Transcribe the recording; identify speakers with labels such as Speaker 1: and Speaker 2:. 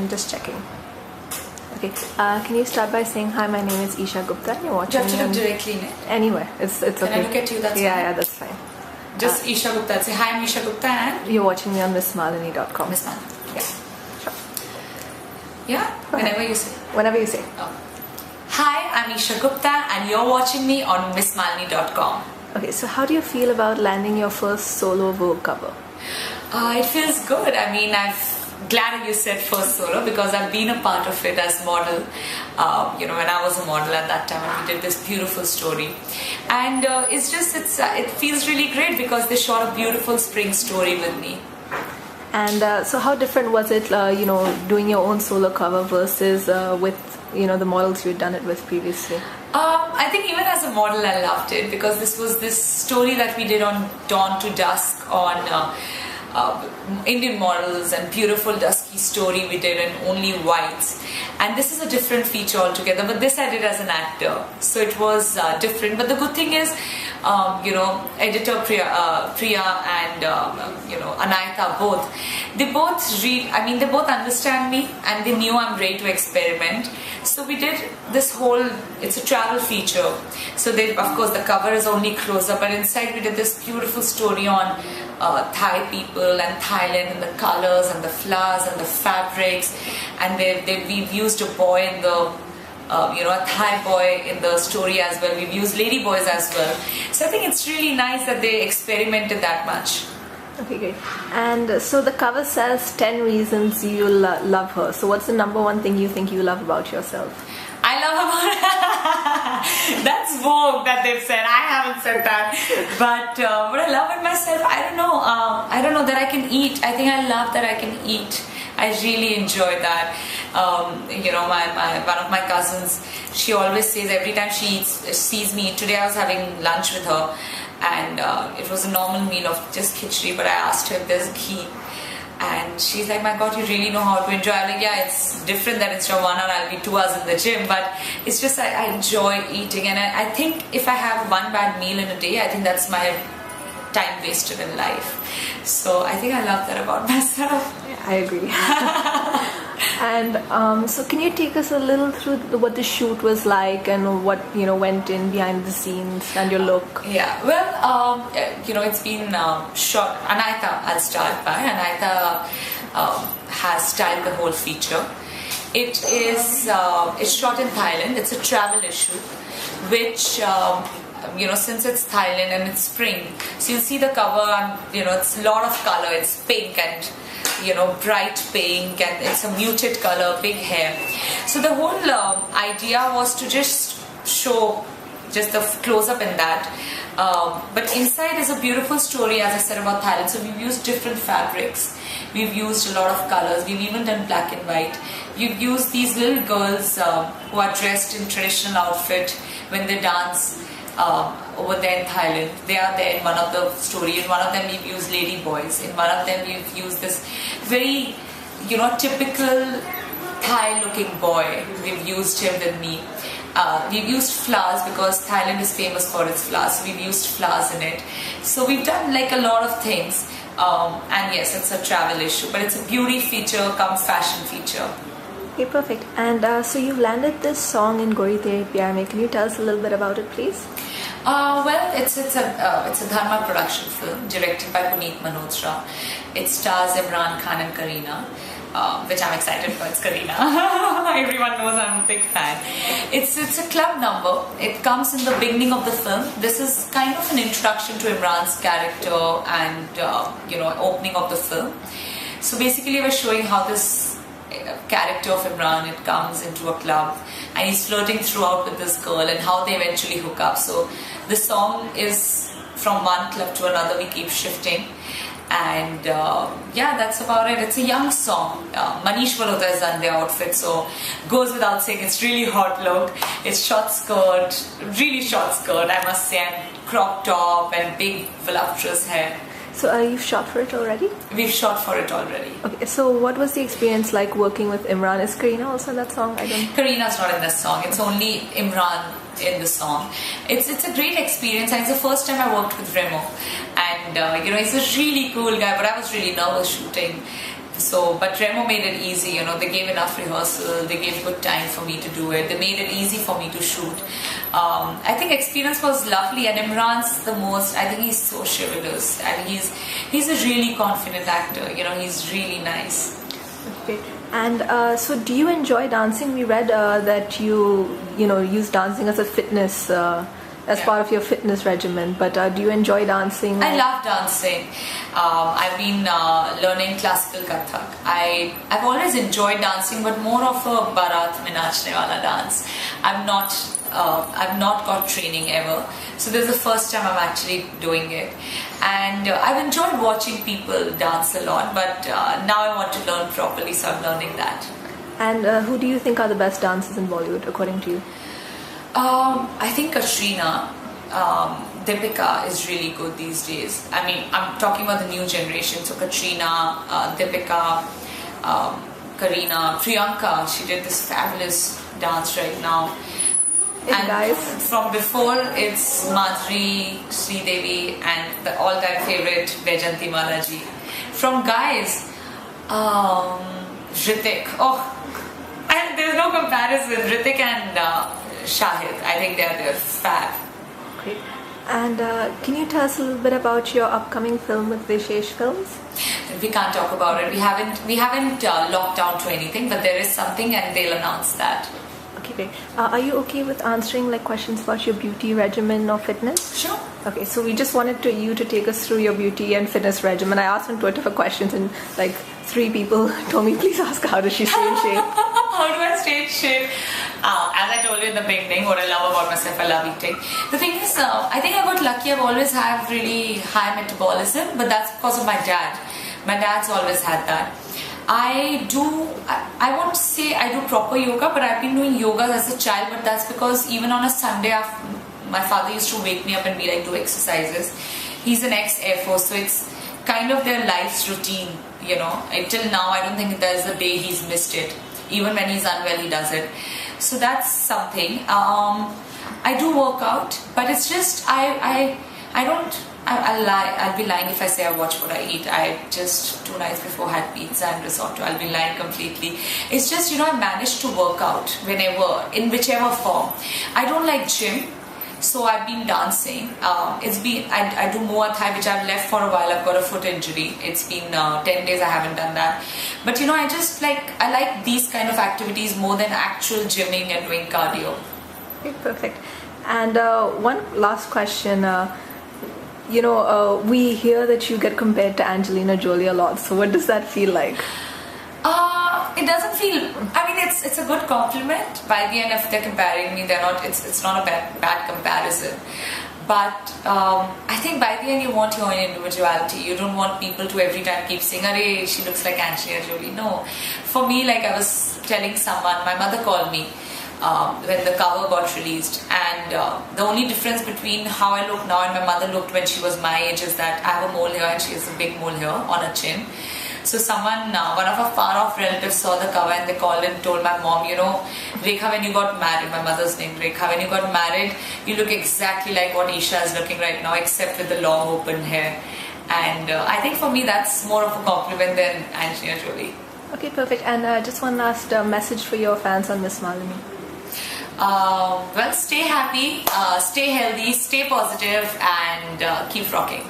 Speaker 1: Just checking. Okay. Can you start by saying hi? My name is Esha Gupta. And you're watching.
Speaker 2: Do you have to look directly in it?
Speaker 1: Anywhere. It's okay.
Speaker 2: Can I look at you? That's fine.
Speaker 1: Yeah, that's fine.
Speaker 2: Just Esha Gupta. Say hi, I'm Esha Gupta, and
Speaker 1: you're watching me on MissMalini.com.
Speaker 2: MissMalini.
Speaker 1: Yeah. Sure.
Speaker 2: Yeah. Whenever you say.
Speaker 1: Whenever you say.
Speaker 2: Oh. Hi, I'm Esha Gupta, and you're watching me on MissMalini.com.
Speaker 1: Okay. So how do you feel about landing your first solo Vogue cover?
Speaker 2: It feels good. I mean, glad you said first solo because I've been a part of it as model. When I was a model at that time, and we did this beautiful story, and it feels really great because they shot a beautiful spring story with me.
Speaker 1: And so, how different was it, doing your own solo cover versus with the models you'd done it with previously?
Speaker 2: I think even as a model, I loved it because this was this story that we did on Dawn to Dusk on. Indian models and beautiful dusky story we did in only whites, and this is a different feature altogether, but this I did as an actor, so it was different. But the good thing is editor Priya and Anayata, they both understand me and they knew I'm ready to experiment. So we did this whole, it's a travel feature, so of course the cover is only close up, but inside we did this beautiful story on Thai people and Thailand and the colors and the flowers and the fabrics, and we've used a boy in the a Thai boy in the story as well. We've used lady boys as well, so I think it's really nice that they experimented that much.
Speaker 1: Okay, great. And so the cover says 10 reasons you love her. So what's the number one thing you think you love about yourself?
Speaker 2: I love about that's Vogue that they've said. I haven't said that, but what I love in myself, I don't know. I don't know that I can eat. I think I love that I can eat. I really enjoy that. One of my cousins, she always says every time she sees me. Today I was having lunch with her, and it was a normal meal of just khichdi, but I asked her if there's a ghee. And she's like, my God, you really know how to enjoy. I'm like, yeah, it's different that instead of 1 hour, I'll be 2 hours in the gym. But it's just, I enjoy eating. And I think if I have one bad meal in a day, I think that's my time wasted in life. So I think I love that about myself.
Speaker 1: Yeah, I agree. And so can you take us a little through what the shoot was like and what went in behind the scenes and your look?
Speaker 2: Yeah, well, it's been shot. Anayata, I'll start by. Anayata has styled the whole feature. It's shot in Thailand. It's a travel issue, which since it's Thailand and it's spring, so you'll see the cover and it's a lot of color. It's pink and bright pink, and it's a muted color, big hair. So the whole idea was to just show just the close-up in that. But inside is a beautiful story, as I said, about Thailand. So we've used different fabrics. We've used a lot of colors. We've even done black and white. We've used these little girls who are dressed in traditional outfit when they dance over there in Thailand. They are there in one of the story. In one of them we've used lady boys. In one of them we've used this very typical Thai looking boy. We've used him with me. We've used flowers because Thailand is famous for its flowers, so we've used flowers in it. So we've done like a lot of things, and yes, it's a travel issue, but it's a beauty feature come fashion feature.
Speaker 1: Okay, perfect. And so you've landed this song in Gori Tere Pyar Mein. Can you tell us a little bit about it, please?
Speaker 2: Well, it's a Dharma production film directed by Puneet Malhotra. It stars Imran Khan and Kareena, which I'm excited for. It's Kareena. Everyone knows I'm a big fan. It's a club number. It comes in the beginning of the film. This is kind of an introduction to Imran's character and opening of the film. So basically, we're showing how this character of Imran, it comes into a club and he's flirting throughout with this girl and how they eventually hook up. So the song is from one club to another, we keep shifting, and that's about it. It's a young song. Manish Malhotra has done the outfit, so goes without saying, it's really hot look. It's short skirt, really short skirt I must say, and crop top and big voluptuous hair.
Speaker 1: So you've shot for it already?
Speaker 2: We've shot for it already.
Speaker 1: Okay, so what was the experience like working with Imran? Is Kareena also in that song?
Speaker 2: Kareena's not in this song. It's only Imran in the song. It's a great experience, and it's the first time I worked with Remo. And he's a really cool guy, but I was really nervous shooting But Remo made it easy, you know, they gave enough rehearsal, they gave good time for me to do it, they made it easy for me to shoot. I think experience was lovely, and Imran's the most, I think he's so chivalrous, and he's a really confident actor, you know, he's really nice.
Speaker 1: Okay. And so do you enjoy dancing? We read that you use dancing as a fitness as part of your fitness regimen, but do you enjoy dancing?
Speaker 2: I love dancing. I've been learning classical Kathak. I've always enjoyed dancing, but more of a Bharat mein naachne wala dance. I've not got training ever, so this is the first time I'm actually doing it, and I've enjoyed watching people dance a lot, but now I want to learn properly, so I'm learning that.
Speaker 1: And who do you think are the best dancers in Bollywood according to you?
Speaker 2: I think Katrina, Deepika is really good these days. I mean, I'm talking about the new generation. So Katrina, Deepika, Kareena, Priyanka, she did this fabulous dance right now.
Speaker 1: And guys,
Speaker 2: from before, it's Madhuri, Sridevi, and the all-time favorite Vaijayanti Malaji. From guys, Hrithik. Oh, and there's no comparison. Hrithik and Shahid, I think they're fab.
Speaker 1: Great. And can you tell us a little bit about your upcoming film with Vishesh Films?
Speaker 2: We can't talk about it. We haven't locked down to anything, but there is something, and they'll announce that.
Speaker 1: Okay, great. Are you okay with answering questions about your beauty regimen or fitness?
Speaker 2: Sure.
Speaker 1: Okay, so we just wanted you to take us through your beauty and fitness regimen. I asked on Twitter for questions, and 3 people told me, please ask how does she stay in shape?
Speaker 2: How do I stay in shape? As I told you in the beginning, what I love about myself, I love eating. The thing is, I think I got lucky. I've always had really high metabolism, but that's because of my dad. My dad's always had that. I won't say I do proper yoga, but I've been doing yoga as a child, but that's because even on a Sunday, my father used to wake me up and be like, do exercises. He's an ex-Air Force, so it's kind of their life's routine, you know. Until now, I don't think there's a day he's missed it. Even when he's unwell, he does it. So that's something. I do work out, but it's just I'll be lying if I say I watch what I eat. I just 2 nights before had pizza and risotto. I'll be lying completely. It's just, you know, I managed to work out whenever, in whichever form. I don't like gym, so I've been dancing. I do Muay Thai, which I've left for a while. I've got a foot injury. It's been 10 days I haven't done that. But you know, I like these kind of activities more than actual gymming and doing cardio.
Speaker 1: Okay, perfect. And one last question. We hear that you get compared to Angelina Jolie a lot. So what does that feel like?
Speaker 2: It doesn't feel. I mean, it's a good compliment. By the end, if they're comparing me, they're not. It's not a bad comparison. But I think by the end, you want your own individuality. You don't want people to every time keep saying, "Arey, she looks like Angelina Jolie." No, for me, like I was telling someone, my mother called me when the cover got released, and the only difference between how I look now and my mother looked when she was my age is that I have a mole here and she has a big mole here on her chin. So someone, one of our far-off relatives saw the cover and they called and told my mom, you know, Rekha, when you got married, my mother's name Rekha, when you got married, you look exactly like what Esha is looking right now, except with the long open hair. And I think for me that's more of a compliment than Angelina Jolie.
Speaker 1: Okay, perfect. And just one last message for your fans on Miss Malini.
Speaker 2: Well, stay happy, stay healthy, stay positive, and keep rocking.